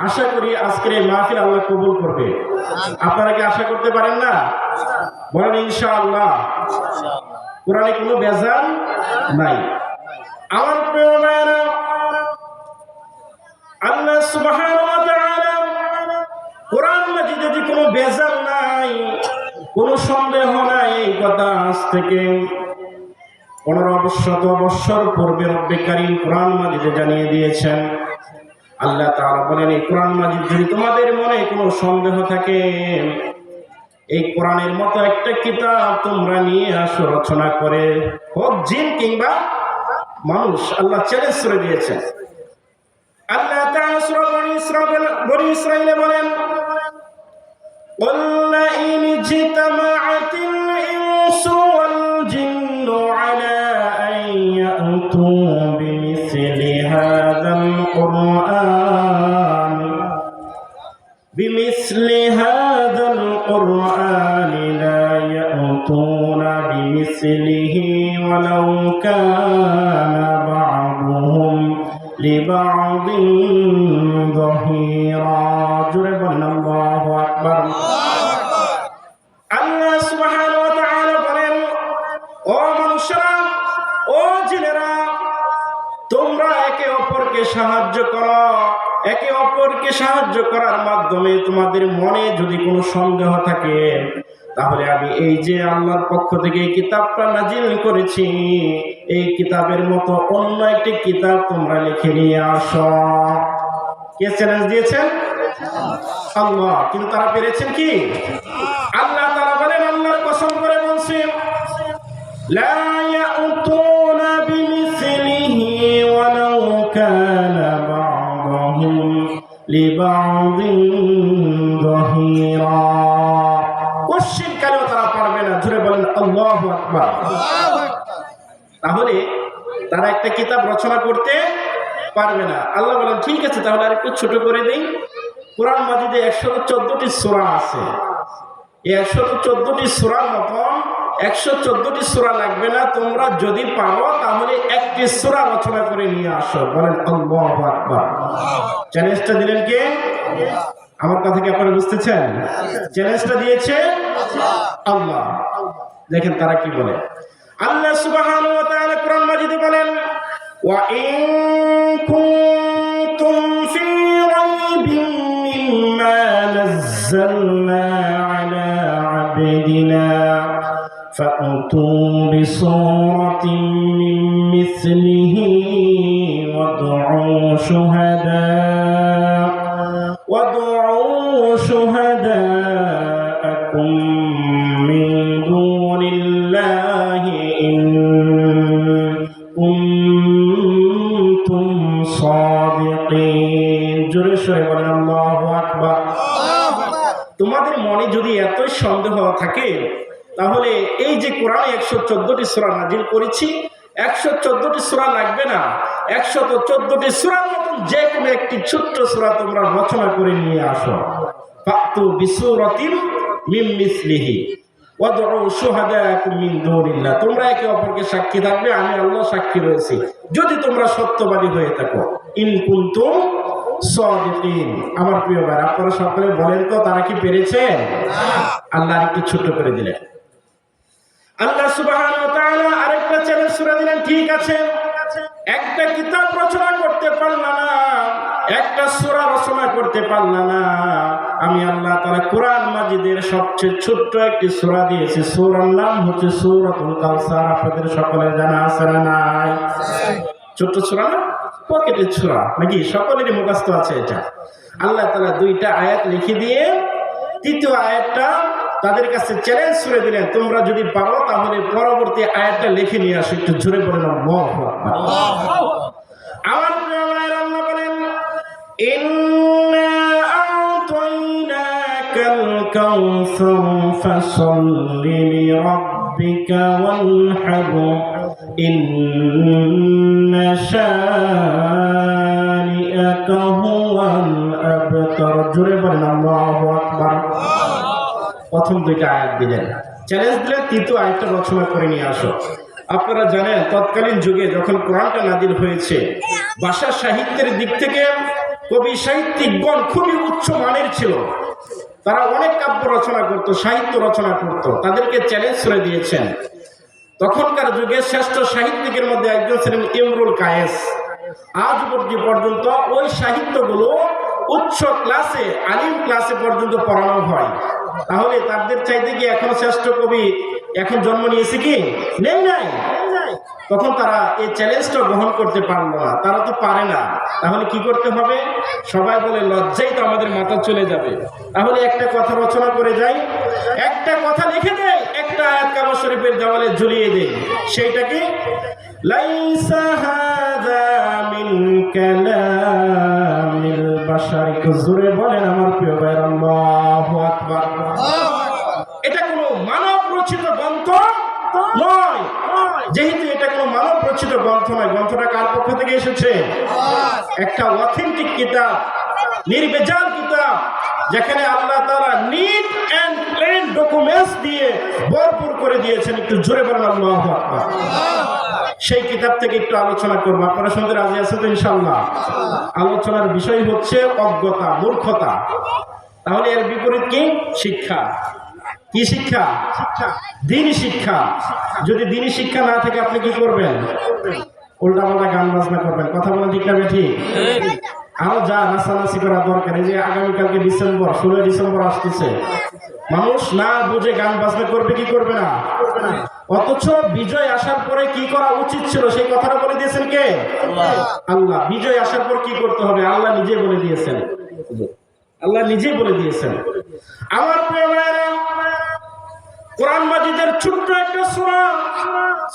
আশা করি আজকের এই মাহফিল আল্লাহ কবুল করবে। আপনারা কি আশা করতে পারেন না? বলেন ইনশাআল্লাহ। কোরআনে কোনো বেজাল নাই। আমার প্রিয় ভাইরা, আল্লাহ সুবহানাহু ওয়া তাআলা কোরআন মাজিদে যে কোনো বেজাল নাই, কোনো সন্দেহ নাই, এই কথা আজ থেকে 1500 বছর পূর্বে রব্বে কারীম কোরআন মাজিদে জানিয়ে দিয়েছেন। আল্লাহ তাআলা বলেন, এই কোরআন মাজিদ যদি তোমাদের মনে কোনো সন্দেহ থাকে, এই কোরআনের মতো একটা কিতাব তোমরা নিয়ে আসো রচনা করে, হোক জিন কিংবা মানুষ। আল্লাহ চ্যালেঞ্জ করে দিয়েছেন। আল্লাহ তাআলা সূরা বনী ইসরাঈলে বলেন, قُلْ لَئِنِ اجْتَمَعَتِ الْإِنسُ وَالْجِنُّ عَلَىٰ أَن يَأْتُوا بِمِثْلِ هَٰذَا الْقُرْآنِ لَا يَأْتُونَ بِمِثْلِهِ وَلَوْ كَانَ بَعْضُهُمْ لِبَعْضٍ ظَهِيرًا। জোরে বলেন আল্লাহু আকবার। আল্লাহ সুবহানাহু ওয়া তাআলা বলেন, ও মানুষেরা, ও জিনেরা, তোমরা একে অপরকে সাহায্য করো। একে অপরকে সাহায্য করার মাধ্যমে তোমাদের মনে যদি কোনো সন্দেহ থাকে, তাহলে আমি এই যে আল্লাহর পক্ষ থেকে এই কিতাবটা নাজিল করেছি, এই কিতাবের মতো অন্য একটি কিতাব তোমরা লিখে নিয়ে আসো। কে চ্যালেঞ্জ দিয়েছেন? আল্লাহ। কিন্তু তারা পেরেছেন কি? আল্লাহ তাআলা বলেন, আল্লাহর কসম করে বলছেন, লা ইয়াতুনা বিমিসলিহি ওয়ালাউ কানা বা'দুহুম লিবা'দিন যাহিরা। কোশ্চিন কালেও তারা পারবে না। জোরে বলেন আল্লাহু আকবার। তাহলে তারা একটা কিতাব রচনা করতে পারবে না। আল্লাহ বলেন, ঠিক আছে, তাহলে আরেকটু ছোট করে দেই। কোরআন মাজিদে 114টি সূরা আছে। এই 114টি সূরার মতন 114টি সূরা লাগবে না। তোমরা যদি পারো তাহলে একটি সূরা রচনা করে নিয়ে আসো। বলেন আল্লাহু আকবার। চ্যালেঞ্জটা দিলেন কে? আমার কথা কি আপনারা বুঝতেছেন? চ্যালেঞ্জটা দিয়েছে আল্লাহ। দেখেন তারা কি বলে। আল্লাহ সুবহানাহু ওয়া তাআলা কোরআন মাজিদে বলেন, ওয়া ইন কুনতুম ফি রাইবিন মিম্মা নাযালনা আলা আবদিনা ফা'তু বিসূরাতিন মিন মিসলিহি وادعوا شهداءكم من دون الله إن كنتم صادقين। জোরে সরে বলেন আল্লাহু আকবার। তোমাদের মনে যদি এতই সন্দেহ থাকে, তাহলে এই যে কোরআনে 114টি সূরা নাজিল করেছি, 114টি সূরা লাগবে না। 114টি সূরার মতন যে কোনো একটি ছোট্ট সূরা তোমরা রচনা করে নিয়ে আসো। ফাতু বিসূরাতিন মিন মিসলিহি ওয়াদউ শুহাদাকুম মিন দুনিল্লাহ। তোমরা একে অপরকে সাক্ষী থাকবে, আমি আল্লাহ সাক্ষী রয়েছি, যদি তোমরা সত্যবাদী হয়ে থাকো। ইন কুনতুম সাদিকিন। আমার প্রিয় ভাই, আপনারা সকলে বলেন তো তারা কি পেরেছে? আল্লাহ একটু ছোট করে দিলেন। আল্লাহ সুবহানাহু ওয়া তাআলা আরেকটা চ্যালেঞ্জ ছুড়ে দিলেন, ঠিক আছে, একটা কিতাব রচনা করতে পারলা না, একটা সূরা রচনা করতে পারলা না, আমি আল্লাহ তাআলা কোরআন মাজিদের সবচেয়ে ছোট্ট একটি সূরা দিয়েছি। সূরার নাম হচ্ছে সূরাতুল কাউসার। আপনাদের সকলের জানা আছে না নাই? ছোট্ট সূরা না, পকেটের সূরা নাকি? সকলেরই মুখস্থ আছে এটা। আল্লাহ তাআলা দুইটা আয়াত লিখে দিয়ে তৃতীয় আয়াতটা তাদের কাছে চ্যালেঞ্জ ছুড়ে দিলেন, তোমরা যদি পারো তাহলে পরবর্তী আয়াতটা লিখে নিয়ে আসো। একটু জোরে বলেন আল্লাহু আকবার। আমার প্রিয় ভাইরা, আল্লাহ বলেন, ইন্না আ'তাইনাকাল কাউসার ফাসাল্লি লিরাব্বিকা ওয়ানহার ইন্না শানিআকা হুয়াল আবতার। জোরে বলেন আল্লাহু আকবার। প্রথম দুইটা আয়াত দিলেন, চ্যালেঞ্জ দিলেন, তৃতীয় আয়াতটা রচনা করে নিয়ে আসো। আপনারা জানেন তৎকালীন যুগে যখন কোরআনটা নাজিল হয়েছে, ভাষা সাহিত্যের দিক থেকে কবি সাহিত্যিকগণ খুবই উচ্চ মানের ছিল। তারা অনেক কাব্য রচনা করত, সাহিত্য রচনা করত। তাদেরকে চ্যালেঞ্জ করে দিয়েছেন। তখনকার যুগে শ্রেষ্ঠ সাহিত্যিকের মধ্যে একজন ছিলেন ইমরুল কায়েস। আজ পর্যন্ত ওই সাহিত্যগুলো উচ্চ ক্লাসে, আলিম ক্লাসে পর্যন্ত পড়ানো হয়। তাহলে তাদের চাইতে কি এখন শ্রেষ্ঠ কবি এখন জন্ম নিয়েছে কি? নেই নাই। তখন তারা এই চ্যালেঞ্জটা গ্রহণ করতে পারলো না, তারা তো পারে না। তাহলে কি করতে হবে? সবাই বলে লজ্জাই তো আমাদের মাথা চলে যাবে। তাহলে একটা কথা রচনা করে যাই, একটা কথা লিখে দেয়, একটা আয়াত কাবা শরীফের দেওয়ালে ঝুলিয়ে দেয়। সেইটা কি? লাইসা হাযা মিন কালামিল বাশার। একটু জোরে বলেন আমার প্রিয় ভাই, আল্লাহু আকবার। এটা কোনো মানব রচিত গ্রন্থ নয়। যেহেতু এটা কোনো মানব রচিত গ্রন্থ নয়, গ্রন্থটা কার পক্ষ থেকে এসেছে? একটা অথেন্টিক কিতাব, নির্ভেজাল কিতাব, যেখানে আল্লাহ তাআলা নিট এন্ড প্লেন ডকুমেন্টস দিয়ে ভরপুর করে দিয়েছেন। একটু জোরে বলেন আল্লাহু আকবার। সেই কিতাব থেকে একটু আলোচনা করবো। আপনারা শুনতে রাজি আছেন তো ইনশাআল্লাহ? আলোচনার বিষয় হচ্ছে অজ্ঞতা, মূর্খতা। তাহলে এর বিপরীত কি? শিক্ষা। কি শিক্ষা? দ্বীনি শিক্ষা। যদি দ্বীনি শিক্ষা না থাকে আপনি কি করবেন? উল্টাপাল্টা গান বাজনা করবেন। কথা বলেন ঠিক না ঠিক? আরো যা নাচানাচি করা দরকার। এই যে আগামীকালকে ডিসেম্বর, 16 ডিসেম্বর আসতেছে, মানুষ না বুঝে গান বাজনা করবে কি করবে না? অথচ বিজয় আসার পরে কি করা উচিত ছিল সেই কথাটা বলে দিয়েছেন কে? আল্লাহ। বিজয় আসার পর কি করতে হবে আল্লাহ নিজে বলে দিয়েছেন। আল্লাহ নিজেই বলে দিয়েছেন। আমার প্রিয় ভাইরা, কোরআন মাজিদের ছোট্ট একটা সূরা,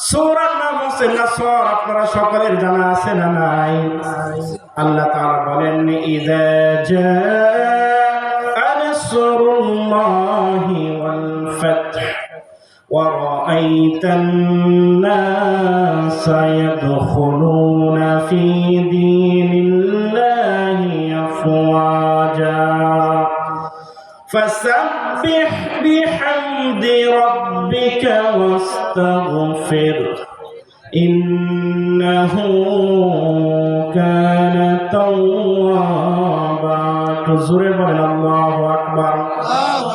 সূরার নাম হচ্ছে নাসর। আপনারা সকলের জানা আছে না নাই? আল্লাহ তাআলা বলেন, ইযা জাআ নাসরুল্লাহি ওয়াল ফাতহ ওয়া রাআইতান নাসা ইয়াদখুলুনা ফি দীনিল্লাহি আফওয়াজা فسبح بحمد ربك واستغفر إنه كان توابا। জোরে বলেন আল্লাহু আকবার।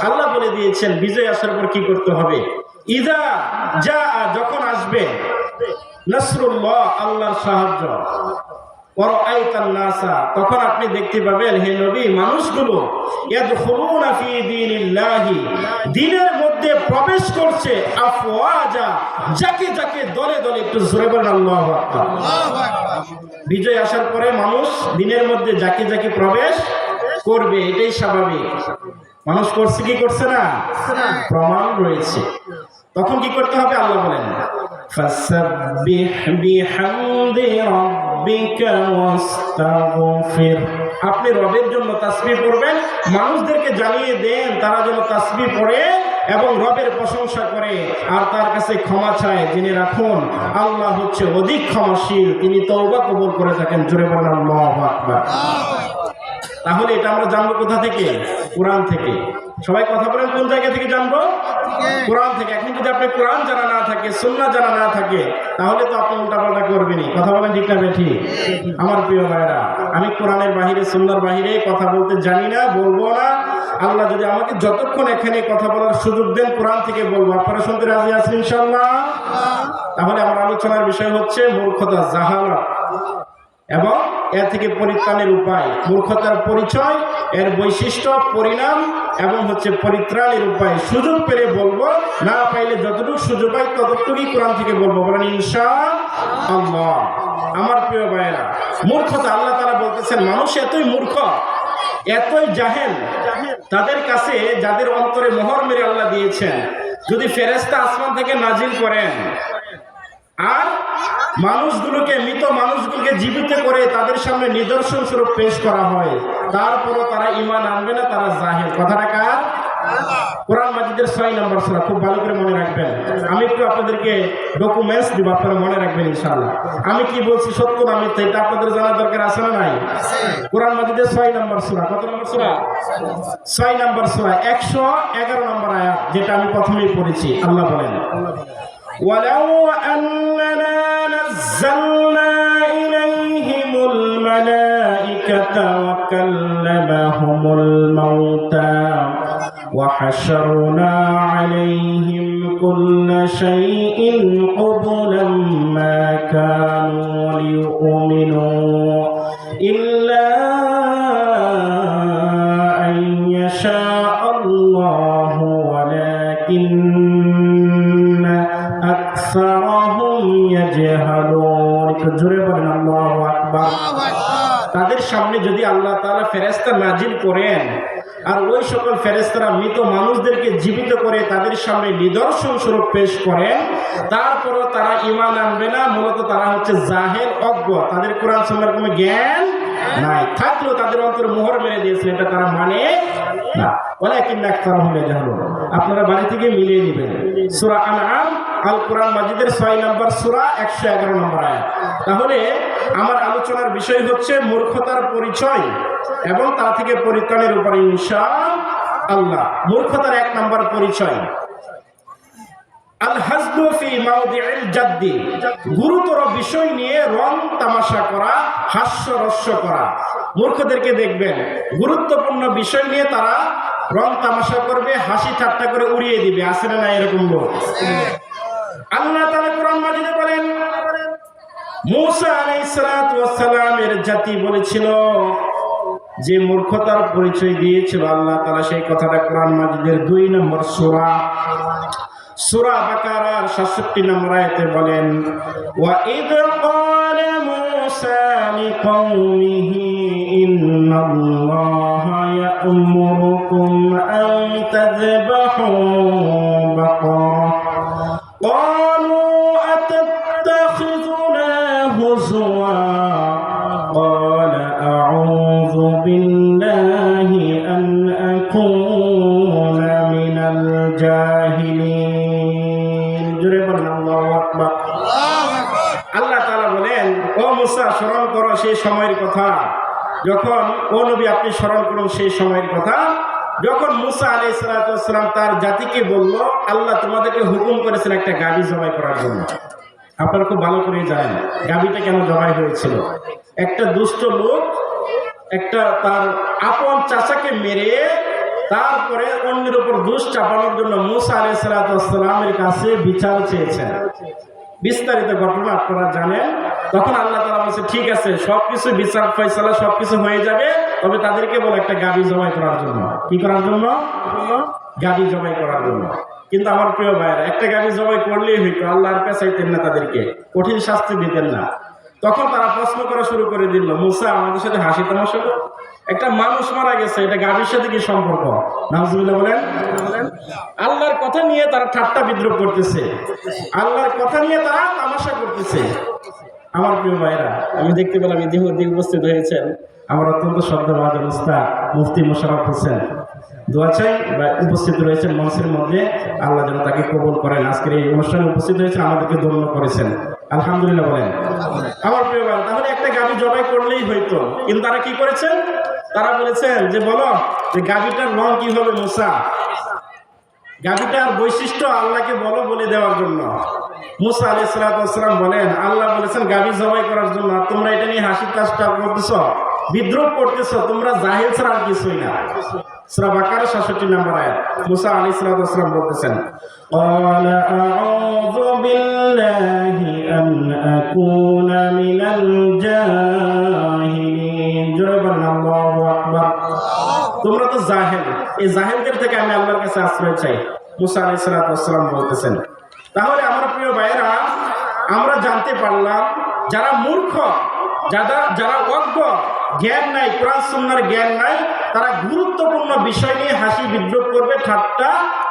আল্লাহ বলে দিয়েছেন বিজয় আসার পর কি করতে হবে। ইযা জাআ, যখন আসবে, নাসরুল্লাহ, আল্লাহর সাহায্য, ওয়ারাআইতান নাসা, তখন আপনি দেখতে পাবেন হে নবী মানুষগুলো ইয়াদখুলুনা ফি দীনিল্লাহি, দ্বীনের মধ্যে প্রবেশ করছে, আফওয়াজা, যাকে যাকে, দলে দলে। একটু জোরে বলেন আল্লাহু আকবার। বিজয় আসার পরে মানুষ দ্বীনের মধ্যে যাকে যাকে প্রবেশ করবে, এটাই স্বাভাবিক। মানুষ করছে কি করছে না? প্রমাণ রয়েছে। তখন কি করতে হবে আল্লাহ বলেন, ফাসাব্বিহ বিহামদি রাব্বিকা ওয়াস্তাগফির। আপনি রবের জন্য তাসবিহ পড়বেন, মানুষদেরকে জানিয়ে দেন তারা যেন তাসবিহ পড়ে এবং রবের প্রশংসা করে আর তার কাছে ক্ষমা চায়। জেনে রাখুন আল্লাহ হচ্ছে অধিক ক্ষমাশীল, তিনি তওবা কবুল করে থাকেন। জোরে বলেন আল্লাহু আকবার। তাহলে এটা আমরা জানবো কোথা থেকে? কোরআন থেকে। সবাই কথা বলেন, কোন জায়গা থেকে জানবো? কোরআন থেকে। এখন যদি আপনি কোরআন জানা না থাকে, সুন্নাহ জানা না থাকে, তাহলে তো আপনি উল্টাপাল্টা করবেনই। কথা বলেন ঠিক না ঠিক? আমার প্রিয় ভাইরা, আমি কোরআনের বাহিরে, সুন্নাহর বাহিরে কথা বলতে জানি না, বলবো না। আল্লাহ যদি আমাকে যতক্ষণ এখানে কথা বলার সুযোগ দেন কোরআন থেকে বলবো। আপনারা শুনতে রাজি আছেন ইনশাআল্লাহ? তাহলে আমার আলোচনার বিষয় হচ্ছে মূর্খতা, জাহালাত এবং এর থেকে পরিত্রাণের উপায়। মূর্খতার পরিচয়, এর বৈশিষ্ট্য, পরিণাম এবং হচ্ছে পরিত্রাণের উপায়। সুযোগ পেলে বলবো, না পাইলে যতটুকু সুযোগ পাই ততটুকুই কোরআন থেকে বলবো। বলেন ইনশাআল্লাহ। আমার প্রিয় ভাইয়েরা, মূর্খতা, আল্লাহ তাআলা বলতেছেন মানুষ এতই মূর্খ, এতই জাহেল, তাদের কাছে যাদের অন্তরে মোহর মেরে আল্লাহ দিয়েছেন, যদি ফেরেশতা আসমান থেকে নাজিল করেন আর মানুষগুলোকে, মৃত মানুষগুলোকে জীবিত করে তাদের সামনে নিদর্শন স্বরূপ পেশ করা হয়, তারপরও তারা ঈমান আনবে না, তারা জাহেল। কথাটা কার? কোরআন মাজিদের 6 নম্বর সূরা। খুব ভালো করে মনে রাখবেন। আমি একটু আপনাদেরকে ডকুমেন্টস দিব, আপনারা মনে রাখবেন ইনশাআল্লাহ। আমি কি বলছি সত্য না মিথ্যা এটা আপনাদের জানার দরকার আছে না নাই? কোরআন মাজিদের 6 নম্বর সূরা। কত নম্বর সূরা? 6 নম্বর সূরা, 111 নম্বর আয়াত, যেটা আমি প্রথমেই পড়েছি। আল্লাহ বলেন, ولو أننا نزلنا إليهم الملائكة وكلمهم الموتى وحشرنا عليهم كل شيء قبلا ما كانوا ليؤمنوا إلا أن يشاء الله ولكن أكثرهم يجهلون الله أكبر তাদের সামনে যদি আল্লাহ তাআলা ফেরেশতা নাজিল করেন আর ওই সকল ফেরেশতারা মৃত মানুষদেরকে জীবিত করে তাদের সামনে নিদর্শন স্বরূপ পেশ করেন, তারপরও তারা ঈমান আনবে না। মূলত তারা হচ্ছে জাহেল, অজ্ঞ, তাদের কোরআন সুন্নাহর কোনো জ্ঞান নাই, থাকলেও তাদের অন্তরে মোহর মেরে দিয়েছেন, এটা তারা মানে না। ওয়ালাকিন্না আকসারহুম ইয়াজহালুন। আপনারা বাড়ি থেকে মিলিয়ে নেবেন সূরা আনআম আল কোরআন মাজিদের 6 নম্বর সূরা 111 নম্বর আয়াত। তাহলে আমার আলোচনার বিষয় হচ্ছে মূর্খতার পরিচয় এবং তা থেকে পরিত্রাণের উপরে ইনশাআল্লাহ। মূর্খতার 1 নম্বর পরিচয় আল হাজলু ফি মাওদিইল জাদ্দি, গুরুতর বিষয় নিয়ে রং তামাশা করা, হাস্যরস্য করা। মূর্খদেরকে দেখবেন গুরুত্বপূর্ণ বিষয় নিয়ে তারা রং তামাশা করবে, হাসি ঠাট্টা করে উড়িয়ে দিবে। আছে না এরকম লোক? আল্লাহ তাআলা কোরআন মাজিদে বলেন, মূসা আলাইহিস সালাতু ওয়াস সালামের জাতি বলেছিল যে মূর্খতার পরিচয় দিয়েছিল আল্লাহ তাআলা, সেই কথাটা কোরআন মাজিদের 2 নম্বর সূরা বাকারার 67 নম্বর আয়াতে বলেন, ওয়া ইয ক্বালা মূসা লিকওমিহি ইন্নাল্লাহা ইয়া'মুরুকুম আন তাযবাহু বাকারা ক্বালু আতাত্তাখিযুনা হুজওয়া ক্বালা আউযু বিল্লাহি আন আকুনা মিনাল জাহিলিন। জোরে বলেন আল্লাহু আকবার। আল্লাহ তাআলা বলেন, ও মূসা স্মরণ করো সেই সময়ের কথা যখন, ও নবী আপনি স্মরণ করুন সেই সময়ের কথা যখন মূসা আলাইহিস সালাতু ওয়াস সালাম তার জাতিকে বলল, আল্লাহ তোমাদেরকে হুকুম করেছেন একটা গাভী জবাই করার জন্য। আপনারা খুব ভালো করে জানেন গাভীটা কেন জবাই হয়েছিল। একটা দুষ্ট লোক একটা তার আপন চাচাকে মেরে তারপরে অন্যের উপর দোষ চাপানোর জন্য মূসা আলাইহিস সালাতু ওয়াস সালামের কাছে বিচার চেয়েছেন। বিস্তারিত ঘটনা আপনারা জানেন। তখন আল্লাহ তাআলা বলেছে, ঠিক আছে সবকিছু বিচার ফয়সালা সবকিছু হয়ে যাবে, তবে তাদেরকে বলে একটা গাভী জবাই করার জন্য। কি করার জন্য? গাভী জবাই করার জন্য। কিন্তু আমার প্রিয় ভাইয়েরা, একটা গাভী জবাই করলেই হইতো, আল্লাহর পেছাইতেন না, তাদেরকে কঠিন শাস্তি দিতেন না। তখন তারা প্রশ্ন করা শুরু করে দিল, মূসা আমাদের সাথে হাসি তামাশা করো, একটা মানুষ মারা গেছে, এটা গাভীর সাথে কি সম্পর্ক? নাউজুবিল্লাহ বলেন। আল্লাহর কথা নিয়ে তারা ঠাট্টা বিদ্রুপ করতেছে, আল্লাহর কথা নিয়ে তারা তামাশা করতেছে। আমার প্রিয় ভাইরা, আমি দেখতে পেলাম ইতিমধ্যে উপস্থিত হয়েছেন আমার অত্যন্ত শ্রদ্ধাভাজন উস্তাদ মুফতি মোশাররফ হোসেন। দোয়া চাই উপস্থিত রয়েছেন মঞ্চের মধ্যে, আল্লাহ যেন তাকে কবুল করেন। আজকের এই অনুষ্ঠানে উপস্থিত হয়েছেন, আমাদেরকে ধন্য করেছেন, আলহামদুলিল্লাহ বলেন। আমার প্রিয় ভাই, তাহলে একটা গাভী জবাই করলেই হইতো, কিন্তু তারা কি করেছেন? তারা বলেছেন যে বলো যে গাভীটার রং কি হবে মূসা, গাভীটার বৈশিষ্ট্য আল্লাহকে বলো বলে দেওয়ার জন্য। মূসা আলাইহিস সালাতু ওয়াস সালাম বলেন, আল্লাহ বলেছেন গাভী জবাই করার জন্য, তোমরা এটা নিয়ে হাসি তামাশা করতেছো, বিদ্রুপ করতেছো, তোমরা জাহিল ছাড়া আর কিছুই না। সূরা বাকারা 67 নম্বর আয়াত। মূসা আলাইহিস সালাতু ওয়াস সালাম বলতেছেন, ক্বালা আউযু বিল্লাহি আন আকুনা মিনাল জাহিলিন। জোরে বলেন আল্লাহু আকবার। তোমরা তো জাহেল, এই জাহেলদের থেকে আমি আল্লাহর কাছে আশ্রয় চাই, মূসা আলাইহিস সালাতু ওয়াস সালাম বলতেছেন। তাহলে আমার প্রিয় ভাইয়েরা, আমরা জানতে পারলাম যারা মূর্খ, যারা অজ্ঞ, জ্ঞান নাই, কোরআন সুন্নাহর জ্ঞান নাই, তারা গুরুত্বপূর্ণ বিষয় নিয়ে হাসি বিদ্রুপ করবে, ঠাট্টা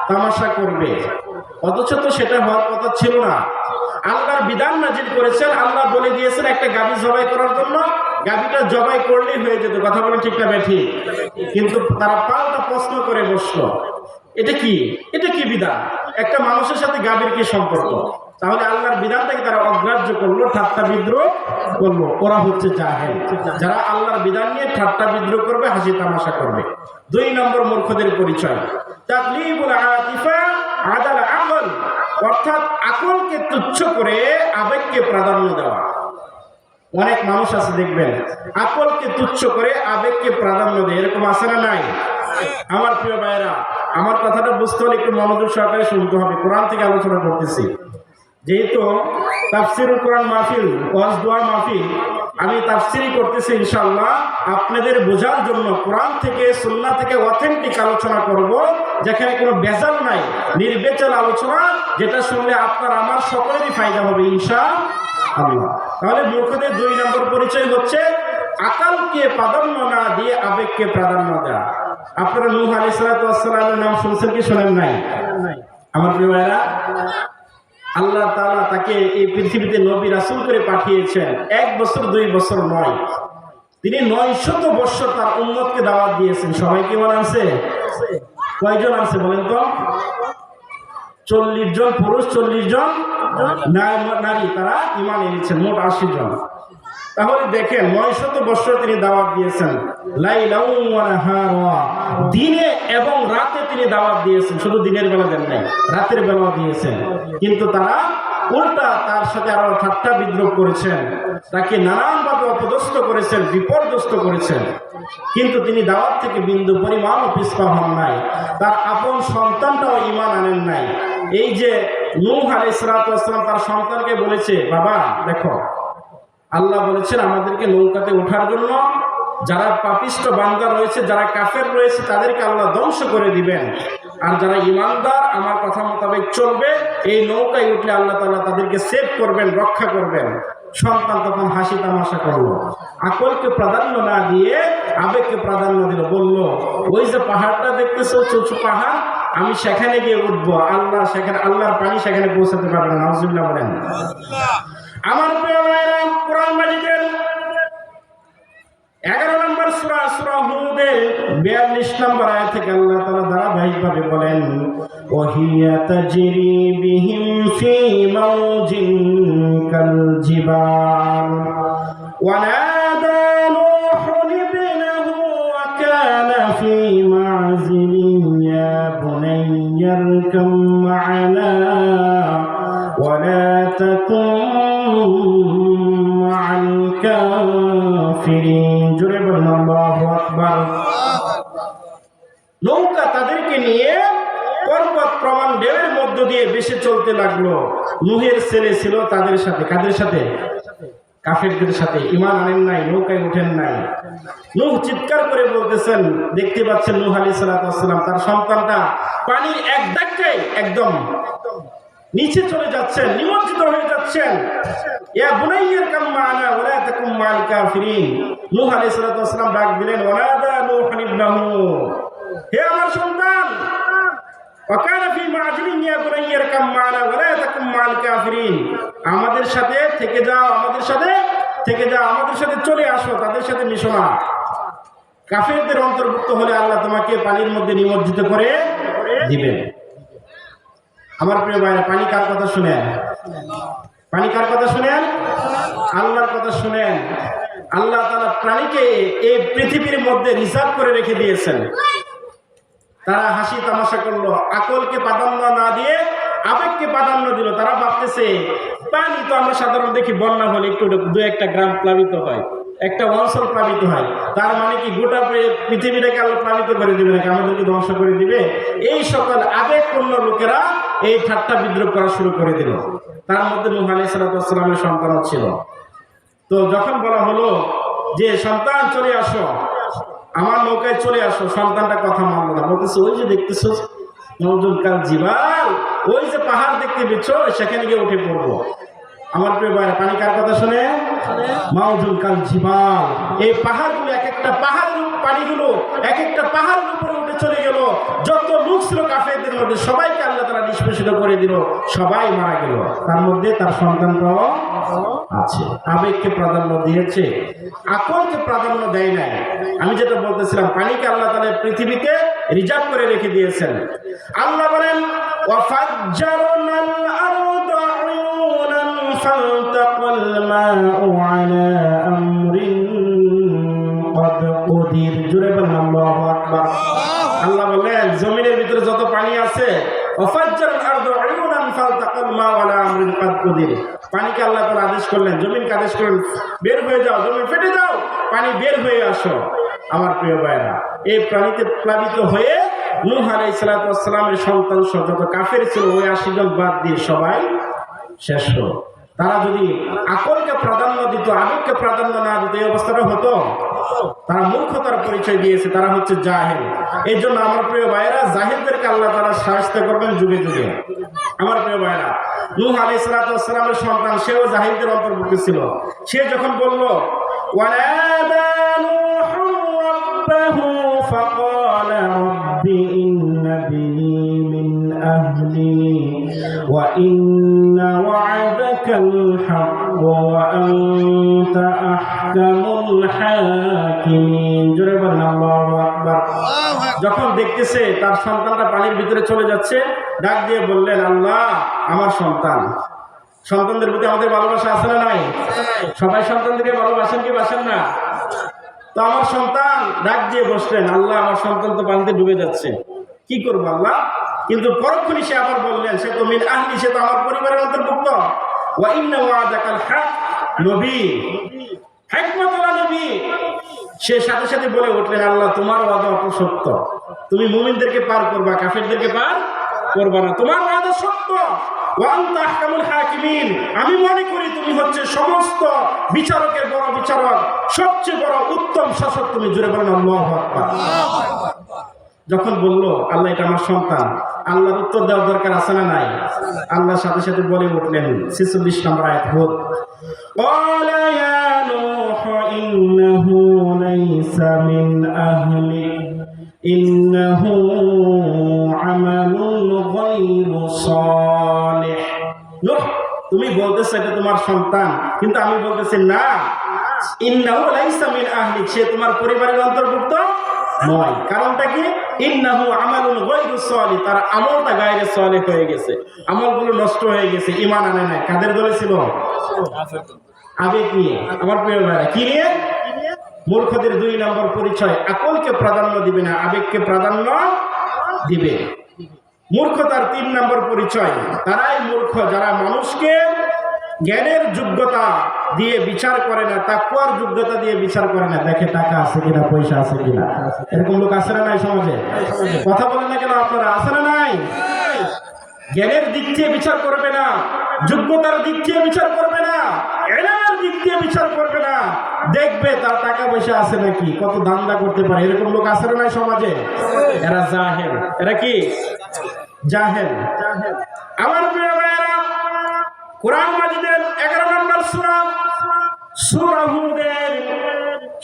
তামাশা করবে, অথচ তো সেটা হওয়ার কথা ছিল না। আল্লাহর বিধান নাজিল করেছেন, আল্লাহ বলে দিয়েছেন একটা গাভী জবাই করার জন্য, গাভীটা জবাই করলেই হয়ে যেত। কথা বলেন ঠিক না ঠিক? কিন্তু তারা পাল্টা প্রশ্ন করে বসলো, এটা কি, এটা কি বিধান? একটা মানুষের সাথে গাভীর কি সম্পর্ক? তাহলে আল্লাহর বিধানটাকে তারা অগ্রাহ্য করলো, ঠাট্টা বিদ্রোহ করলো। ওরা হচ্ছে জাহেল, যারা আল্লাহর বিধান নিয়ে ঠাট্টা বিদ্রোহ করবে, হাসি তামাশা করবে। 2 নম্বর মূর্খদের পরিচয় তাকলিবুল আতিফা আদাল আকল, অর্থাৎ আকলকে তুচ্ছ করে আবেগকে প্রাধান্য দেওয়া। অনেক মানুষ আছে দেখবেন আকলকে তুচ্ছ করে আবেগকে প্রাধান্য দেয়, এরকম আছে না নাই? আমার প্রিয় ভাইয়েরা, আমার কথাটা বুঝতে হলে একটু মনোযোগ সহকারে শুনতে হবে। কোরআন থেকে আলোচনা করতেছি, যেহেতু তাফসিরুল কোরআন মাহফিল, ওয়াজ দোয়া মাহফিল, আমি তাফসিরই করতেছি ইনশাআল্লাহ আপনাদের বোঝার জন্য। কোরআন থেকে সুন্নাহ থেকে অথেন্টিক আলোচনা করব, যেখানে কোনো ভেজাল নাই, নির্ভেজাল আলোচনা, যেটা শুনলে আপনার আমার সকলেরই ফায়দা হবে ইনশাআল্লাহ। তাহলে মূর্খদের 2 নম্বর পরিচয় হচ্ছে আকালকে প্রাধান্য না দিয়ে আবেগকে প্রাধান্য দেওয়া। আপনারা নূহ আলাইহিস সালামের নাম শুনছেন কি শোনেন নাই? আমার প্রিয় ভাইরা, আল্লাহ তাআলা তাকে এই পৃথিবীতে নবী রাসূল করে পাঠিয়েছেন। 1 বছর 2 বছর নয়, তিনি 900 বছর তার উম্মতকে দাওয়াত দিয়েছেন। সবাইকে ঈমান আনছে? কয়জন আনছে বলেন তো? 40 জন পুরুষ, 40 জন নারী, তারা ঈমান এনেছেন, মোট 80 জন। তাহলে দেখেন 900 বছর তিনি দাওয়াত দিয়েছেন, লাইলাউ ওয়া নাহারা, দিনে এবং রাতে তিনি দাওয়াত দিয়েছেন। শুধু দিনের বেলা দেন নাই, রাতের বেলাও দিয়েছেন। কিন্তু তারা উল্টা তার সাথে আরো ঠাট্টা বিদ্রুপ করেছেন, তাকে নানানভাবে অপদস্থ করেছেন, বিপর্যস্ত করেছেন। কিন্তু তিনি দাওয়াত থেকে বিন্দু পরিমাণও পিছপা হন নাই, তার আপন সন্তানটাও ঈমান আনেন নাই। এই যে নূহ আলাইহিস সালাম তার সন্তানকে বলেছে, বাবা দেখো, আল্লাহ বলেছেন আমাদেরকে নৌকাতে ওঠার জন্য, যারা পাপিষ্ট বান্দা রয়েছে, যারা কাফের রয়েছে, তাদেরকে আল্লাহ ধ্বংস করে দিবেন, আর যারা ঈমানদার আমার কথা মোতাবেক চলবে, এই নৌকায় উঠলে আল্লাহ তাআলা তাদেরকে সেভ করবেন, রক্ষা করবেন। সন্তান তখন হাসি তামাশা করলো, আকলকে প্রাধান্য না দিয়ে আবেগকে প্রাধান্য দিল। বলল, ওই যে পাহাড়টা দেখতেছো, উঁচু পাহাড়, আমি সেখানে গিয়ে উঠবো, আল্লাহর পানি সেখানে পৌঁছাতে পারবে না। নাউজুবিল্লাহ বলেন। আমার প্রিয় ভাইরা, কোরআন মাজিদের 11 নম্বর সূরা, সূরা হুদের 42 নম্বর আয়াত থেকে আল্লাহ তাআলা ধারাবাহিকভাবে বলেন, ওয়াহিয়া তাজরি বিহিম ফি মাউজিন কাল জিবাল ওয়া নাদা নূহুন ইবনাহু ওয়া কানা ফি মা'জিলিন ইয়া বুনাইয়া ইরকাম মা'ানা ওয়া লা তাকুন মা'আল কাফিরিন। জোরে বলুন আল্লাহু আকবার। নৌকা তাদেরকে নিয়ে পর্বত প্রমাণ ঢেউয়ের মধ্য দিয়ে ভেসে চলতে লাগলো। নূহের ছেলে ছিল তাদের সাথে, কাদের সাথে? কাফেরদের সাথে। ঈমান আনেন নাই, নৌকায় উঠেন নাই। নূহ চিৎকার করে বলতেছেন, দেখতে পাচ্ছেন নূহ আলাইহিস সালাম তার সন্তানটা পানির এক ধাক্কায় একদম নিচে চলে যাচ্ছেন, নিমজ্জিত হয়ে যাচ্ছেন। ইয়া বুনাইয়া ইরকাম মা'ানা ওয়া লা তাকুম মা'আল কাফিরিন। নূহ আলাইহিস সালাম ডাক দিলেন, ওয়া নাদা নূহুন ইবনাহু, হে আমার সন্তান, ওয়া কানা ফি মা'জিলিন ইয়া বুনাইয়া ইরকাম মা'ানা ওয়া লা তাকুম মা'আল কাফিরিন, আমাদের সাথে থেকে যাও, আমাদের সাথে থেকে যাও, আমাদের সাথে চলে আসো, তাদের সাথে মিশো না। কাফেরদের অন্তর্ভুক্ত হলে আল্লাহ তোমাকে পানির মধ্যে নিমজ্জিত করে দিবেন। আমার প্রিয় ভাইরা, পানি কার কথা শুনেন? পানি কার কথা শুনেন? আল্লাহর কথা শুনেন। আল্লাহ তাআলা প্রাণীকে এই পৃথিবীর মধ্যে রিজার্ভ করে রেখে দিয়েছেন। তারা হাসি তামাশা করলো, আকলকে প্রাধান্য না দিয়ে আবেগকে প্রাধান্য দিল। তারা ভাবতেছে পানি তো আমরা সাধারণ দেখি, বন্যা হলে একটু 2-1টা গ্রাম প্লাবিত হয়, একটা অঞ্চল প্লাবিত হয়, তার মানে কি গোটা পৃথিবীটাকে আল্লাহ প্লাবিত করে দিবে নাকি, আমাদেরকে ধ্বংস করে দিবে? এই সকল আবেগপূর্ণ লোকেরা এই ঠাট্টা বিদ্রুপ করা শুরু করে দিল। তার মধ্যে নূহ আলাইহিস সালামের সন্তান ছিল। তো যখন বলা হলো যে সন্তান চলে আসো, আমার নৌকায় চলে আসো, সন্তানটা কথা মানলো না। বলতেছে, ওই যে দেখতেছো মাউজুন কাল জিবাল, ওই যে পাহাড় দেখতে পেয়েছ, সেখানে গিয়ে উঠে পড়বো। আমার প্রিয় ভাইরা, পানি কার কথা শুনে? মাউজুন কাল জিবাল। এই পাহাড়গুলো, এক একটা পাহাড়ের পানিগুলো এক একটা পাহাড়ের উপরে উঠে চলে গেল। যত লোক ছিল কাফেরদের মধ্যে সবাইকে আল্লাহ তাআলা নিষ্পেষিত করে দিল, সবাই মারা গেল। তার মধ্যে তার সন্তানটাও আছে। আবেগকে প্রাধান্য দিয়েছে, আকলকে প্রাধান্য দেয় নাই। আমি যেটা বলতেছিলাম, পানিকে আল্লাহ তাআলা পৃথিবীতে রিজার্ভ করে রেখে দিয়েছেন। আল্লাহ বলেন, ওয়াফাজ্জারনাল আরদা উয়ুনান ফালতাকাল মাউ আলা আমরিন কদ কুদির। জোরে বলেন আল্লাহু আকবার। আল্লাহ বলেন, জমিনের ভিতরে যত পানি আছে, ওয়াফাজ্জারনাল আরদা উয়ুনান ফালতাকাল মা ওয়ালা আমরিন কাদ কুদির। পানিকে আল্লাহ তাআলা আদেশ করলেন, জমিনকে আদেশ করলেন বের হয়ে যাও, জমিন ফেটে যাও, পানি বের হয়ে আসো। আমার প্রিয় ভাইরা, এই পানিতে প্লাবিত হয়ে নূহ আলাইহিস সালাতু ওয়াস সালামের সন্তান সহ যত কাফের ছিল ওই 80 জন বাদ দিয়ে সবাই শেষ হলো। তারা যদি আকলকে প্রাধান্য দিত, আবেগকে প্রাধান্য না দিত, এই অবস্থাটা হতো। তারা মূর্খতার পরিচয় দিয়েছে, তারা হচ্ছে জাহেল। এই জন্য আমার প্রিয় ভাইয়েরা, জাহেলদেরকে আল্লাহ তাআলা শায়েস্তা করবেন যুগে যুগে। আমার প্রিয় ভাইয়েরা, নূহ আলাইহিস সালাতু ওয়াস সালামের সন্তান, সেও জাহেলদের অন্তর্ভুক্ত ছিল। সে যখন বলল ওয়ানাদা নূহু রাব্বাহু ফাকালা রাব্বি ইন্না বিনি মিন আহলি ওয়া ইন্না ওয়া'দাকাল হাক্ক ওয়া আনতা আহকামুল হাকিমিন। জোরে বলেন আল্লাহু আকবার। যখন দেখতেছে তার সন্তানটা পানির ভিতরে চলে যাচ্ছে, ডাক দিয়ে বললেন, আল্লাহ আমার সন্তান। সন্তানদের প্রতি আমাদের ভালোবাসা আছে না নাই? সবাই সন্তানদেরকে ভালোবাসেন কি বাসেন না? তো আমার সন্তান ডাক দিয়ে বসলেন, আল্লাহ আমার সন্তান তো পানিতে ডুবে যাচ্ছে, কি করবো আল্লাহ? কিন্তু পরক্ষণে সে আবার বললেন, সে তো মিন আহলি, সে তো আমার পরিবারের অন্তর্ভুক্ত। ওয়া ইন্না ওয়া'দাকাল হক, নবী, হিকমতওয়ালা নবী। সে সাথে সাথে বলে উঠলেন, আল্লাহ তোমার ওয়াদা অত সত্য, তুমি মুমিনদেরকে পার করবা, কাফেরদেরকে পার করবা না, তোমার ওয়াদা সত্য। ওয়া আনতা আহকামুল হাকিমিন, আমি মনে করি তুমি হচ্ছে সমস্ত বিচারকের বড় বিচারক, সবচেয়ে বড় উত্তম শাসক তুমি। জোরে বলেন আল্লাহু আকবার। যখন বলল আল্লাহ এটা আমার সন্তান, আল্লাহর উত্তর দেওয়ার দরকার আছে না নাই? আল্লাহর সাথে সাথে বলে উঠলেন 46 নম্বর আয়াত, হুদ, ক্বালা ইয়া নূহ ইন্নাহু লাইসা মিন আহলি ইন্নাহু আমালুন গায়রু সালিহ। নূহ, তুমি বলতেছো এটা তোমার সন্তান, কিন্তু আমি বলতেছি না, ইন্নাহু লাইসা মিন আহলি, সে তোমার পরিবারের অন্তর্ভুক্ত নয়। কারণটা কি? ইন্নাহু আমালুন গায়রু সালিহ, তার আমলটা গায়রে সালিহ হয়ে গেছে, আমলগুলো নষ্ট হয়ে গেছে, ঈমান আনে নাই। কাদের দলে ছিল? আবেগ নিয়ে। আমার প্রিয় ভাইরা, কি নিয়ে? মূর্খদের 2 নম্বর পরিচয়, আকলকে প্রাধান্য দিবে না, আবেগকে প্রাধান্য দিবে। মূর্খতার 3 নম্বর পরিচয়, তারাই মূর্খ যারা মানুষকে জ্ঞানের যোগ্যতা দিয়ে বিচার করে না, তাকওয়ার যোগ্যতা দিয়ে বিচার করে না, দেখে টাকা আছে কিনা, পয়সা আছে কিনা। এরকম লোক আছে না নাই সমাজে? কথা বলেন না কেন আপনারা, আছে না নাই? জ্ঞানের দিক থেকে বিচার করবে না, যোগ্যতার দিক থেকে বিচার করবে না, ইলমের দিক থেকে বিচার করবে না, দেখবে তার টাকা পয়সা আছে নাকি, কত ধান্দা করতে পারে। এরকম লোক আছে না নাই সমাজে? এরা জাহেল। এরা কি? জাহেল। আমার প্রিয় ভাইয়েরা, কুরআন মাজিদের 11 নম্বর সূরা, সূরা হুদের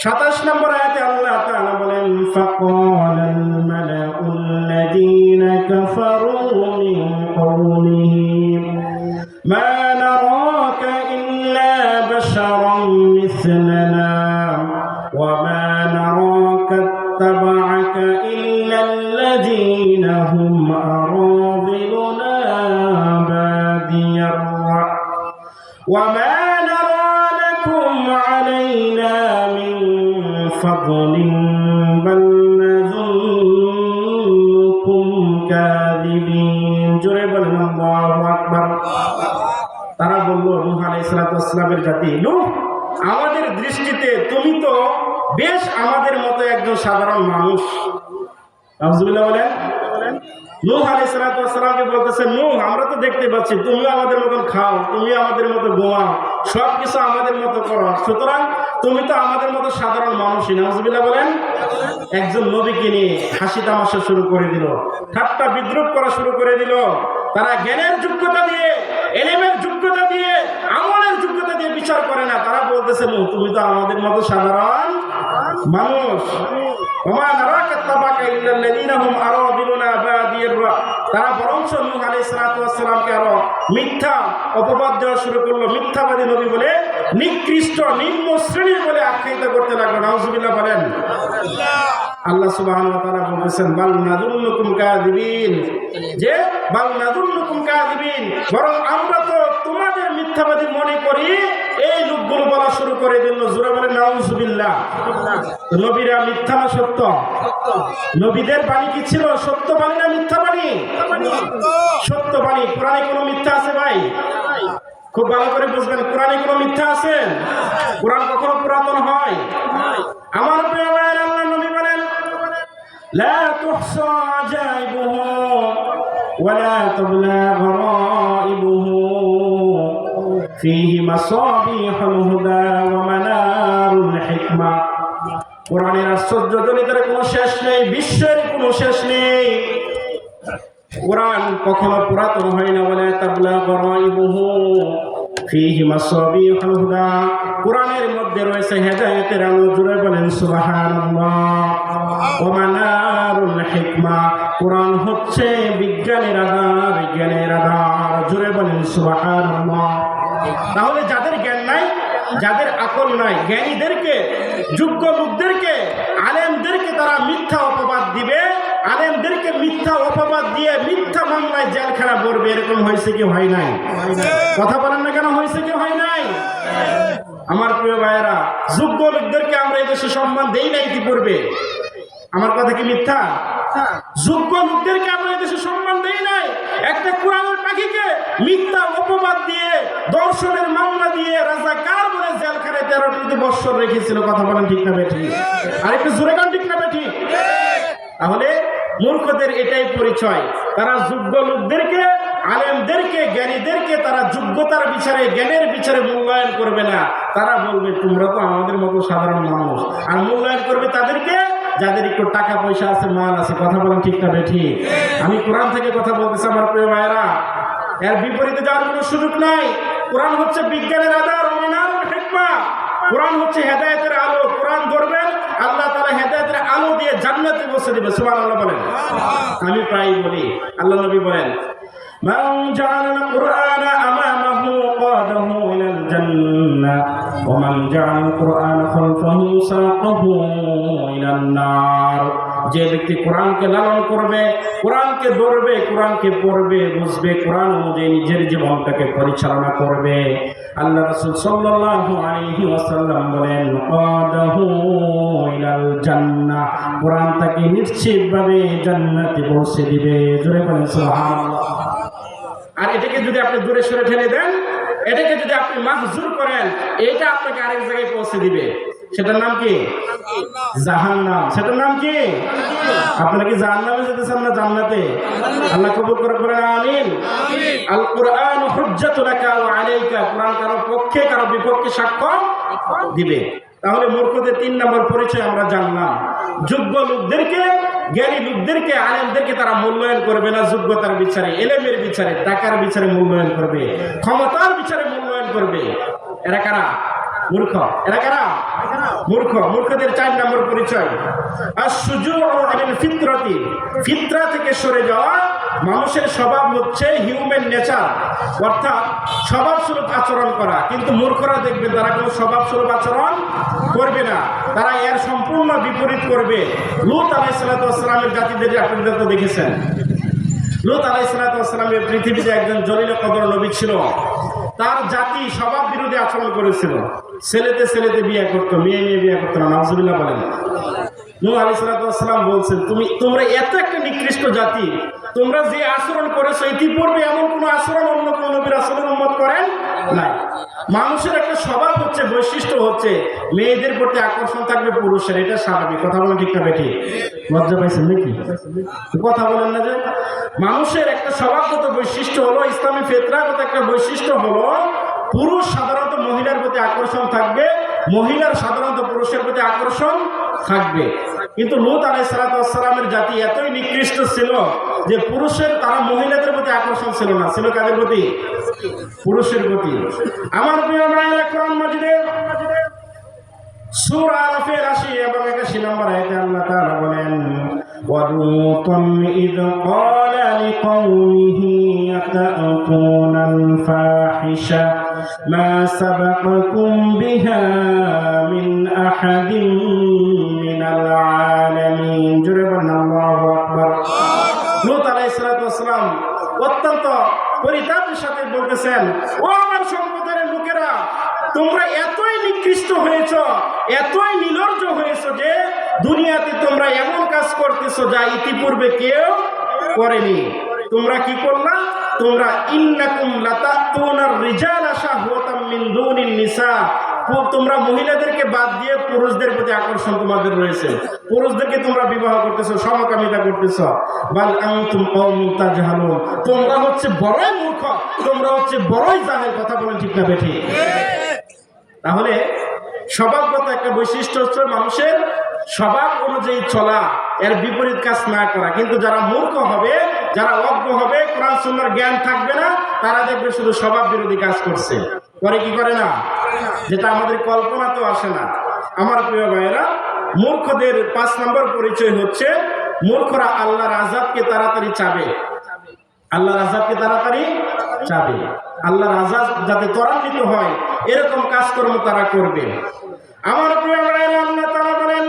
27 নম্বর আয়াতে আল্লাহ তাআলা বলেন, ফাকালাল মালাউল্লাযীনা কাফারু মিন কওমিহি মা নারাকা ইল্লা বাশারান মিসলানা ওয়া মা নারাকা ইত্তাবা'আকা ইল্লাল্লাযীনা হুম আরাযিলুনা বাদিয়ার রা'য় ওয়া মা নারা লাকুম আলাইনা মিন ফাদলিন বাল নাযুন্নুকুম কাযিবিন। জোরে বলেন আল্লাহু আকবার। তারা বলল নূহ আলাইহিস সালাতু ওয়াস সালামের জাতি, নূহ, আমাদের দৃষ্টিতে তুমি তো বেশ আমাদের মতো একজন সাধারণ মানুষ। নাউজুবিল্লাহ বলেন। নূহ আলাইহিস সালাতু ওয়াস সালামকে বলতেছে, নূহ, আমরা তো দেখতে পাচ্ছি তুমিও আমাদের মতন খাও, তুমি আমাদের মতো ঘুমাও, সবকিছু আমাদের মতো করো, সুতরাং তুমি তো আমাদের মতো সাধারণ মানুষই। নাউজুবিল্লাহ বলেন। একজন নবীকে নিয়ে হাসি তামাশা শুরু করে দিল, ঠাট্টা বিদ্রুপ করা শুরু করে দিল। তারা জ্ঞানের যোগ্যতা দিয়ে, ইলমের যোগ্যতা দিয়ে, আমলের যোগ্যতা দিয়ে বিচার করে না। তারা বলতেছে, নূহ, তুমি তো আমাদের মতো সাধারণ মানুষ। ওয়া মা নারাকা ইত্তাবা'আকা ইল্লাল্লাযীনা হুম আরাযিলুনা বাদিয়ার রা'য়। তারা বরঞ্চ নূহ আলাইহিস সালাতু ওয়াস সালামকে আরো মিথ্যা অপবাদ দেওয়া শুরু করলো, মিথ্যাবাদী নবী বলে, নিকৃষ্ট নিম্ন শ্রেণীর বলে আখ্যায়িত করতে লাগলো। নাউজুবিল্লাহ বলেন। আল্লাহ সুবহানাহু ওয়া তাআলা বলেছেন বাল নাযুন্নুকুম কাযিবিন, যে বাল নাযুন্নুকুম কাযিবিন, বরং আমরা তো তোমাদের মিথ্যাবাদী মনে করি। এই লোকগুলো বলা শুরু করে দিল, জোরে বলে নাউযুবিল্লাহ। নবীরা মিথ্যা না সত্য? নবীদের বাণী কি ছিল? সত্য বাণী না মিথ্যা বাণী? সত্য বাণী। কোরআনে কোনো মিথ্যা আছে ভাই? খুব ভালো করে বুঝবেন, কোরআনে কোনো মিথ্যা আছে? কোরআন কখনো পুরাতন হয়? আমার প্রিয় ভাইয়েরা, আল্লাহ নবী বলেন লা তুহসা আজাইবুহু ওয়া লা তুবলা গরাইবুহু ফীহি মাসাবিহুল হুদা ওয়া মানারুল হিকমা। কোরআনের আশ্চর্যজনিতের কোনো শেষ নেই, বিশ্বের কোনো শেষ নেই। কোরআন কখনো পুরাতন হয় না। ওয়ালা তাবলা গরাইবুহু ফীহি মাসাবিহুল হুদা, কোরআনের মধ্যে রয়েছে হেদায়েতের আলো। জোরে বলেন সুবহানাল্লাহ। ওয়া মানারুল হিকমা, কোরআন হচ্ছে বিজ্ঞানের আধার, জ্ঞানের আধার। জোরে বলেন সুবহানাল্লাহ। তাহলে যাদের জ্ঞান নাই, যাদের আকল নাই, জ্ঞানীদেরকে, যোগ্য লোকদেরকে, আলেমদেরকে তারা মিথ্যা অপবাদ দিবে। আলেমদেরকে মিথ্যা অপবাদ দিয়ে মিথ্যা মামলায় জেলখানা পড়বে। এরকম হয়েছে কি হয় নাই? কথা বলেন না কেন? হয়েছে কি হয় নাই? আমার প্রিয় ভাইয়েরা, যোগ্য লোকদেরকে আমরা এদেশে সম্মান দেই না ইতিপূর্বে। আমার কথা কি মিথ্যা? যোগ্য লোকদেরকে আমরা এদেশে সম্মান দেই নাই। একটা কোরআনের পাখিকে মিথ্যা অপবাদ দিয়ে, দর্শনের মামলা দিয়ে রাজাকার বলে জেলখানায় 13 বছর রেখেছিল। কথা বলেন ঠিক না বেঠিক? আর একটু জোরে গান ঠিক না বেঠিক? তাহলে মূর্খদের এটাই পরিচয়, তারা যোগ্য লোকদেরকে, আলেমদেরকে, জ্ঞানীদেরকে তারা যোগ্যতার বিচারে, জ্ঞানের বিচারে মূল্যায়ন করবে না। তারা বলবে তোমরা তো আমাদের মতো সাধারণ মানুষ। আর মূল্যায়ন করবে তাদেরকে যাদের একটু টাকা পয়সা আছে, মাল আছে। কথা বলেন ঠিক না বেঠিক? আমি কোরআন থেকে কথা বলতেছি আমার প্রিয় ভাইয়েরা, এর বিপরীতে যাওয়ার কোনো সুযোগ নাই। কোরআন হচ্ছে বিজ্ঞানের আধার, মানারুল হিকমা। কোরআন হচ্ছে হেদায়েতের আলো। কোরআন ধরবেন, আল্লাহ তাআলা হেদায়েতের আলো দিয়ে জান্নাতে পৌঁছে দিবে। সুবহানাল্লাহ বলেন। আমি প্রায় বলি, আল্লাহ নবী বলেন মান জাআলাল কুরআনা আমামাহু কাদাহু ইলাল জান্নাহ ওয়া মান জাআলাল কুরআনা খালফাহু সাকাহু ইলান নার। যে ব্যক্তি কোরআনকে লালন করবে, কোরআনকে ধরবে, কোরআনকে পড়বে, বুঝবে, কোরআন অনুযায়ী নিজের জীবনটাকে পরিচালনা করবে, আল্লাহ রাসূল সাল্লাল্লাহু আলাইহি ওয়াসাল্লাম বলেন কাদাহু ইলাল জান্নাহ, কোরআন তাকে নিশ্চিতভাবে জান্নাতে পৌঁছে দিবে। জোরে বলেন সুবহানাল্লাহ। আর এটাকে যদি আপনি দূরে সরে ঠেলে দেন, এটাকে যদি আপনি মাহজুর করেন, এটা আপনাকে আরেক জায়গায় পৌঁছে দিবে। সেটার নাম কি? জাহান্নাম। সেটার নাম কি? আপনারা কি জাহান্নামে যেতে চান না জান্নাতে? আল্লাহ কবুল করে বলেন আমিন। আল কুরআন হুজ্জাতুন লাকা ওয়া আলাইকা, কোরআন কারো পক্ষে কারো বিপক্ষে সাক্ষ্য দিবে। তাহলে মূর্খদের 3 নম্বর পরিচয় আমরা জানলাম। যোগ্য লোকদেরকে, জ্ঞানী লোকদেরকে, আলেমদেরকে তারা মূল্যায়ন করবে না যোগ্যতার বিচারে, এলেমের বিচারে, টাকার বিচারে মূল্যায়ন করবে, ক্ষমতার বিচারে মূল্যায়ন করবে। এরা কারা? মূর্খ। এরা কারা? মূর্খ। মূর্খদের 4 নম্বর পরিচয় আশ-শুজুউ আনিল ফিতরাতি, ফিতরা থেকে সরে যাওয়া। মানুষের স্বভাব হচ্ছে হিউম্যান নেচার, অর্থাৎ স্বভাবস্বরূপ আচরণ করা। কিন্তু মূর্খরা দেখবেন তারা কোনো স্বভাবস্বরূপ আচরণ করবে না, তারা এর সম্পূর্ণ বিপরীত করবে। লূত আলাইহিস সালামের জাতিদের আপনারা তো দেখেছেন। লূত আলাইহিস সালামের পৃথিবীতে একজন জলিল কদর নবী ছিল। তার জাতি স্বভাব বিরোধী আচরণ করেছিল। ছেলেতে ছেলেতে বিয়ে করতো, মেয়ে মেয়ে বিয়ে করতো না। নাউজুবিল্লাহ বলেন। নূহ আলাইহিস সালাম বলছেন তোমরা এত একটা নিকৃষ্ট জাতি, তোমরা যে আচরণ করেছো ইতিপূর্বে এমন কোন আচরণ অন্য কোন নবী রাসূলের উম্মত করেন নাই। মানুষের একটা স্বভাব হচ্ছে, বৈশিষ্ট্য হচ্ছে মেয়েদের প্রতি আকর্ষণ থাকবে পুরুষের, এটা স্বাভাবিক। কথা বলেন ঠিক না বেঠিক? লজ্জা পাইছেন নাকি? কথা বলেন না যে মানুষের একটা স্বভাবগত বৈশিষ্ট্য হলো, ইসলামী ফিতরাগত একটা বৈশিষ্ট্য হলো, পুরুষ সাধারণত মহিলার প্রতি আকর্ষণ থাকবে, মহিলার সাধারণত পুরুষের প্রতি আকর্ষণ থাকবে। কিন্তু লূত আলাইহিস সালামের জাতি এতই নিকৃষ্ট ছিল যে পুরুষের, তারা মহিলাদের প্রতি আকর্ষণ ছিল না, ছিল কাদের প্রতি? পুরুষের প্রতি। আমার প্রিয় ভাইরা, কোরআন মাজিদে সূরা আরাফের 80 এবং 81 নম্বর আয়াতে আল্লাহ তাআলা বলেন ওয়ালুতান ইয ক্বালা লিকাওমিহি ইয়াতাতুনাল ফাহিশা মা সাবাকাকুম বিহা মিন আহাদিন মিনাল আলামিন। লূত আলাইহিস সালাম অত্যন্ত পরিতাপের সাথে বলতেছেন, ও আমার সম্প্রদায়ের লোকেরা, তোমরা এতই নিকৃষ্ট হয়েছ, এতই নির্লজ্জ হয়েছ যে দুনিয়াতে তোমরা এমন কাজ করতেছো যা ইতিপূর্বে কেউ করেনি। তোমরা কি করলা? তোমরা ইন্নাকুম লাতাতুনার রিজালা শাহওয়াতাম মিন দুনিন নিসা, তোমরা মহিলাদেরকে বাদ দিয়ে পুরুষদের প্রতি আকর্ষণ তোমাদের রয়েছে, পুরুষদেরকে তোমরা বিবাহ করতেছো, সমকামিতা করতেছো। বাল আনতুম কওমুন তাজহালুন, তোমরা হচ্ছে বড়ই মূর্খ, তোমরা হচ্ছে বড়ই জাহেল। কথা বলেন ঠিক না বেঠিক? তাহলে স্বভাবগত একটা বৈশিষ্ট্য হচ্ছে মানুষের স্বভাব অনুযায়ী চলা, এর বিপরীত কাজ না করা। কিন্তু যারা মূর্খ হবে, যারা অজ্ঞ হবে, কোরআন সুন্নাহর জ্ঞান থাকবে না, তারা দেখবে শুধু স্বভাব বিরোধী কাজ করছে। করে কি করে না? যেটা আমাদের কল্পনাতেও আসে না। আমার প্রিয় ভাইয়েরা, মূর্খদের 5 নম্বর পরিচয় হচ্ছে মূর্খরা আল্লাহর আযাবকে তাড়াতাড়ি চাবে। আল্লাহর আযাবকে তাড়াতাড়ি চাবে। আল্লাহর আযাব যাতে ত্বরান্বিত হয় এরকম কাজকর্ম তারা করবে। আমার প্রিয় ভাইয়েরা, আল্লাহ তাআলা বলেন,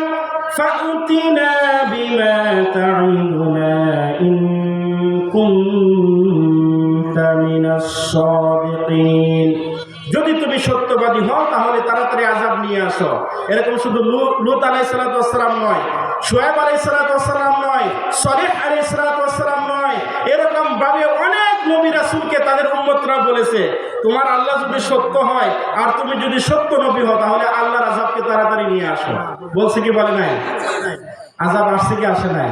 ফাউতিনা বিমা তা'ইদুনা ইন কুনতা মিনাস সাদিকিন, যদি তুমি সত্যবাদী হও তাহলে তাড়াতাড়ি আযাব নিয়ে আসো। এরকম শুধু লূত আলাইহিস সালাম নয়, শুআয়ব আলাইহিস সালাম নয়, সালেহ আলাইহিস সালাম নয়, এরকম ভাবে অনেক নবী রাসূলকে তাদের উম্মতরা বলেছে, তোমার আল্লাহ যদি সত্য হয় আর তুমি যদি সত্য নবী হও তাহলে আল্লাহর আযাবকে তাড়াতাড়ি নিয়ে আসো। বলছে কি বলে নাই? আযাব আসছে কি আসে নাই?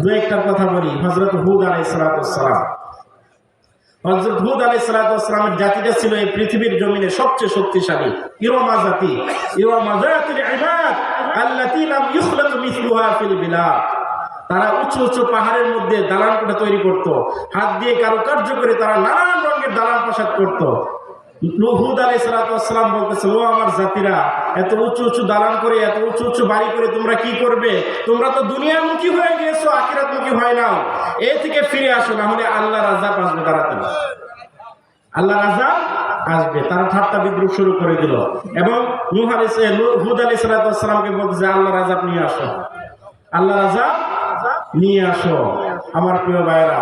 দুই একটা কথা বলি। হযরত হুদ আলাইহিস সালাম, হযরত হুদ আলাইহিস সালামের জাতিটা ছিল এই পৃথিবীর জমিনে সবচেয়ে শক্তিশালী ইরমা জাতি, ইরমা যাতিল ইমাদ আল্লাতী লাম ইখলাক মিসলুহা ফিল বিলাদ। তারা উঁচু উঁচু পাহাড়ের মধ্যে দালান কোঠা তৈরি করত, হাত দিয়ে কারুকার্য করে তারা নানান রঙের দালান প্রাসাদ করত। হুদ আলাইহিস সালাম বলতেছিল, ও আমার জাতিরা, এত উঁচু উঁচু দালান করে, এত উঁচু উঁচু বাড়ি করে তোমরা কি করবে? তোমরা তো দুনিয়ামুখী হয়ে গিয়েছো, আখিরাতমুখী হয় না। এই থেকে ফিরে আসো, না হলে আল্লাহর আযাব আসবে তাড়াতাড়ি। আল্লাহর আযাব আসবে। তারা ঠাট্টা বিদ্রুপ শুরু করে দিল এবং হুদ আলাইহিস সালামকে বলতেছে, আল্লাহর আযাব নিয়ে আসো, আল্লাহর আযাব নিয়ে আসো। আমার প্রিয় ভাইয়েরা,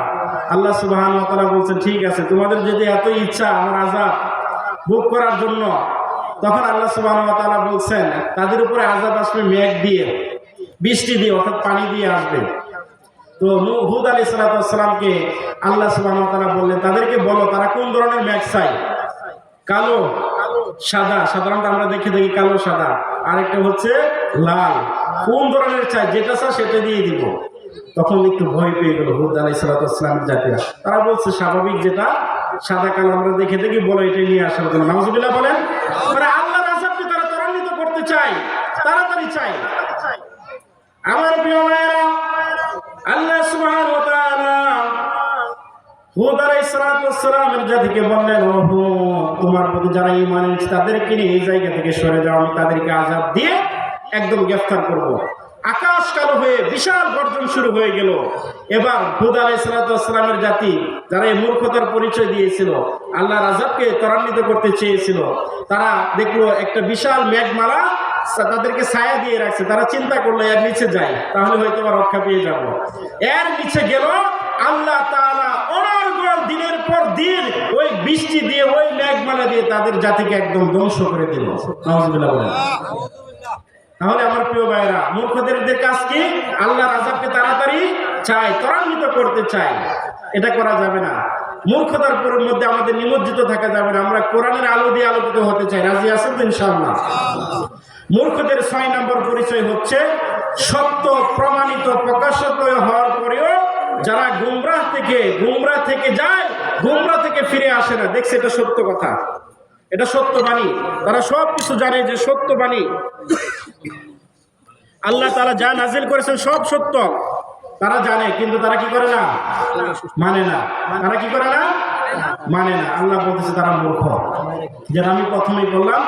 আল্লাহ সুবহানাহু ওয়া তাআলা বলছেন, ঠিক আছে, তোমাদের যদি এত ইচ্ছা আমার আযাব ভোগ করার জন্য, তখন আল্লাহ সুবহানাহু ওয়া তাআলা বলছেন তাদের উপরে আযাব আসবে মেঘ দিয়ে, বৃষ্টি দিয়ে, অর্থাৎ পানি দিয়ে আসবে। তো হুদ আলাইহিস সালামকে আল্লাহ সুবহানাহু ওয়া তাআলা বললেন, তাদেরকে বলো তারা কোন ধরনের মেঘ চাই? কালো, সাদা, সাধারণত আমরা দেখে থাকি কালো সাদা, আরেকটা হচ্ছে লাল। কোন ধরনের চাই? যেটা চাই সেটা দিয়ে দিব। তখন একটু ভয় পেয়ে গেল হুদ আলাইহিস সালামের জাতিরা। তারা বলছে, স্বাভাবিক যেটা সাদা কালো আমরা দেখে থাকি, বলো এটাই নিয়ে আসার জন্য। নাউজুবিল্লাহ বলেন। আল্লাহর আযাবকে তারা ত্বরান্বিত করতে চায়, তাড়াতাড়ি চায়। আমার প্রিয় ভাইয়েরা, আল্লাহ সুবহানাহু ওয়া তাআলা হুদ আলাইহিস সালামের জাতিকে বললেন, ও হুদ, তোমার প্রতি যারা ঈমান এনেছে তাদেরকে নিয়ে এই জায়গা থেকে সরে যাও, আমি তাদেরকে আযাব দিয়ে একদম গ্রেফতার করব। আকাশ কালো হয়ে বিশাল গর্জন শুরু হয়ে গেল। এবার হুদ আলাইহিস সালামের জাতি যারা এই মূর্খতার পরিচয় দিয়েছিল, আল্লাহর আযাবকে ত্বরান্বিত করতে চেয়েছিল, তারা দেখলো একটা বিশাল মেঘমালা তাদেরকে ছায়া দিয়ে রাখছে। তারা চিন্তা করলো এর নিচে যাই, তাহলে হয়তো রক্ষা পেয়ে যাব। এর নিচে গেল, আল্লাহ তাআলা অনর্গল দিনের পর দিন ওই বৃষ্টি দিয়ে, ওই মেঘমালা দিয়ে তাদের জাতিকে একদম ধ্বংস করে দিল। নাউজুবিল্লাহ বলেন। তাহলে আমার প্রিয় ভাইরা, মূর্খদের কাজ কি? আল্লাহর আযাবকে তাড়াতাড়ি চাই, ত্বরান্বিত করতে চাই। এটা করা যাবে না। মূর্খতার মধ্যে আমাদের নিমজ্জিত থাকা যাবে না। আমরা কোরআনের আলো দিয়ে আলোকিত হতে চাই। রাজি আছেন তো ইনশাআল্লাহ? মূর্খদের 6 নম্বর পরিচয় হচ্ছে সত্য প্রমাণিত প্রকাশিত হওয়ার পরেও যারা গুমরাহ থেকে যায়, গুমরাহ থেকে ফিরে আসে না। দেখছে এটা সত্য কথা, এটা সত্য বাণী, তারা সব কিছু জানে যে সত্য বাণী আল্লাহ তাআলা যা নাজিল করেছেন সব সত্য, তারা জানে, কিন্তু তারা কি করে না? মানে না। তারা কি করে না? মানে না। আল্লাহ বলতেছে তারা মূর্খ। যেটা আমি প্রথমেই বললাম,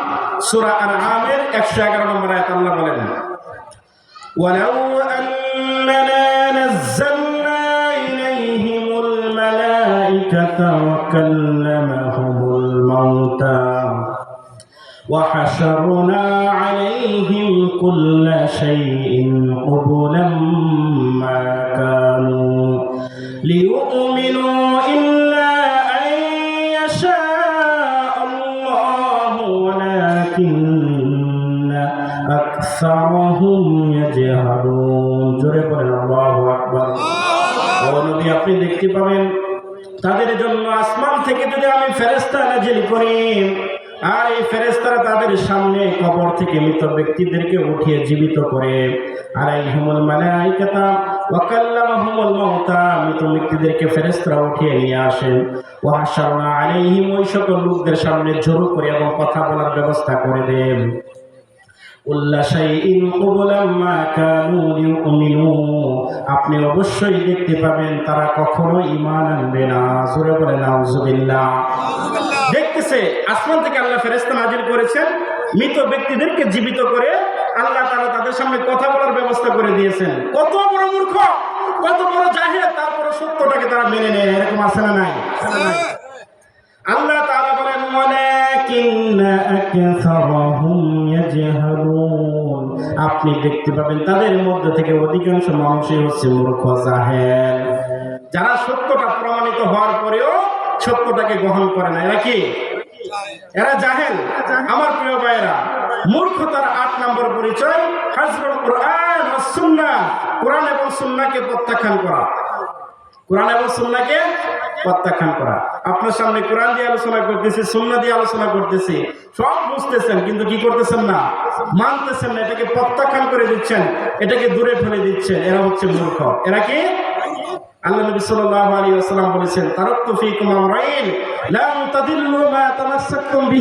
সূরা আনআমের 111 নম্বর আয়াত আল্লাহ বলেন, ওয়ালাউ আন্নানা নাযালনা ইলাইহিমুল মালাইকাতা ওয়া কাল্লামাহুমুল মাউতা وحشرنا عليهم كل شيء قبلا ما كانوا ও নবী, আপনি দেখতে পাবেন তাদের জন্য আসমান থেকে যদি আমি ফেরেশতা নাজিল করি, আর এই ফেরেশতারা তাদের সামনে কবর থেকে মৃত ব্যক্তিদেরকে উঠিয়ে জীবিত করে, আলাইহিমুল মালাইকাতা ওয়া কাল্লামাহুমুল মাউতা, মৃত ব্যক্তিদেরকে ফেরেশতারা উঠিয়ে নিয়ে আসেন। ওয়া হাশারনা আলাইহিম, ওই সকল লোকদের সামনে জড়ো করে এবং কথা বলার ব্যবস্থা করে দেন। কুল্লা শাইইন ক্বাবলা মা কানু ইউমিনু, আপনি অবশ্যই দেখতে পাবেন তারা কখনো ঈমান আনবে না। জোরে বলে নাউজুবিল্লাহ। দেখতেছে আসমান থেকে আল্লাহ ফেরেশতা নাজিল করেছেন, মৃত ব্যক্তিদেরকে জীবিত করে আল্লাহ তাআলা তাদের সামনে কথা বলার ব্যবস্থা করে দিয়েছেন। কত বড় মূর্খ, কত বড় জাহিল, তারপরে সত্যটাকে তারা মেনে নেয়। এরকম আছে না নাই? আল্লাহ তাআলা বলেন ওয়ালাকিন্না আকসারহুম ইয়াজহালুন, আপনি দেখতে পাবেন তাদের মধ্যে থেকে অধিকাংশ মানুষই হচ্ছে মূর্খ, জাহেল, যারা সত্যটা প্রমাণিত হওয়ার পরেও সত্যটাকে গ্রহণ করে না। এরা কি? এরা জাহেল। আমার প্রিয় ভাইয়েরা, মূর্খতার 8 নম্বর পরিচয় হাজরুল কোরআন ওয়াস সুন্নাহ, কোরআন এবং সুন্নাহকে প্রত্যাখ্যান করা। কোরআন এবং সুন্নাহকে প্রত্যাখ্যান করা। আপনার সামনে কোরআন দিয়ে আলোচনা করতেছি, সুন্নাহ দিয়ে আলোচনা করতেছি, সব বুঝতেছেন কিন্তু কি করতেছেন না? মানতেছেন না, এটাকে প্রত্যাখ্যান করে দিচ্ছেন, এটাকে দূরে ফেলে দিচ্ছেন। এরা হচ্ছে মূর্খ। এরা কি? আল্লাহ নবী সাল্লাল্লাহু আলাইহি ওয়াসাল্লাম বলেছেন, তারাক্তু ফীকুম আমরাইন লান তাদিল্লু মা তামাসসাকতুম বিহি